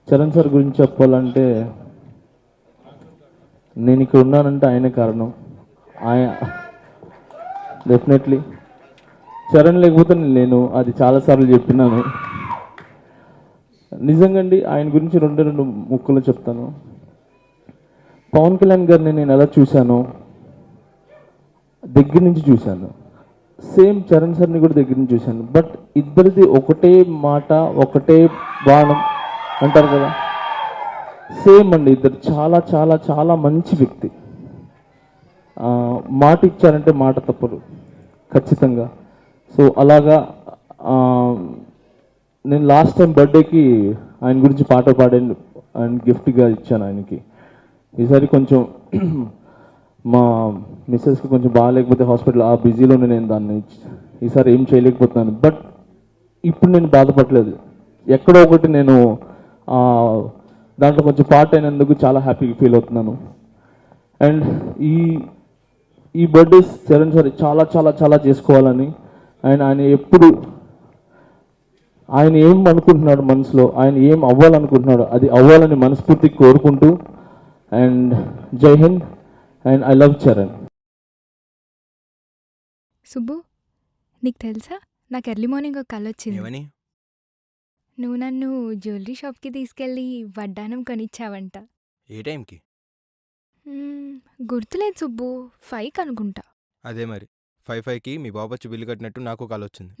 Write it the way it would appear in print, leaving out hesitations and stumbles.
Charan sir గురించి చెప్పాలంటే నేను ఇక్కడ ఉన్నానంటే ఆయనే కారణం. ఆయన డెఫినెట్లీ చరణ్ లేకపోతే నేను లేను, అది చాలాసార్లు చెప్పినాను. నిజంగా అండి ఆయన గురించి రెండు ముక్కలు చెప్తాను. పవన్ కళ్యాణ్ గారిని నేను ఎలా చూశానో దగ్గర నుంచి చూశాను, సేమ్ చరణ్ సార్ని కూడా దగ్గర నుంచి చూశాను. బట్ ఇద్దరిది ఒకటే మాట, ఒకటే బాణం అంటారు కదా, సేమ్ అండి. ఇద్దరు చాలా చాలా చాలా మంచి వ్యక్తి. మాట ఇచ్చారంటే మాట తప్పరు ఖచ్చితంగా. సో అలాగా నేను లాస్ట్ టైం బర్త్డేకి ఆయన గురించి పాట పాడాను, ఆయన గిఫ్ట్గా ఇచ్చాను ఆయనకి. ఈసారి కొంచెం మా మిస్సెస్కి కొంచెం బాగాలేకపోతే హాస్పిటల్ ఆ బిజీలోనే నేను దాన్ని ఈసారి ఏం చేయలేకపోతున్నాను. బట్ ఇప్పుడు నేను బాధపడలేదు, ఎక్కడో ఒకటి నేను దాంట్లో కొంచెం పార్ట్ అయినందుకు చాలా హ్యాపీగా ఫీల్ అవుతున్నాను. అండ్ ఈ బర్త్డేస్ చరణ్ సార్ చాలా చాలా చాలా చేసుకోవాలని ఆయన ఎప్పుడు ఆయన ఏం అనుకుంటున్నాడు మనసులో, ఆయన ఏం అవ్వాలనుకుంటున్నాడు అది అవ్వాలని మనస్ఫూర్తిగా కోరుకుంటూ. అండ్ జై Hind and I love Charan. Subbu, నీకు తెలుసా నాకు ఎర్లీ మార్నింగ్ ఒక కల వచ్చింది. ఏమని? నువ్వు నన్ను జ్యువెలరీ షాప్కి తీసుకెళ్ళి వడ్డానం కొనిచ్చావంట. ఏ టైంకి? గుర్తులేదు సుబ్బు, 5కి అనుకుంటా. అదే మరి 5కి మీ బాబొచ్చి బిల్లు కట్టినట్టు నాకు కాల్ వచ్చింది.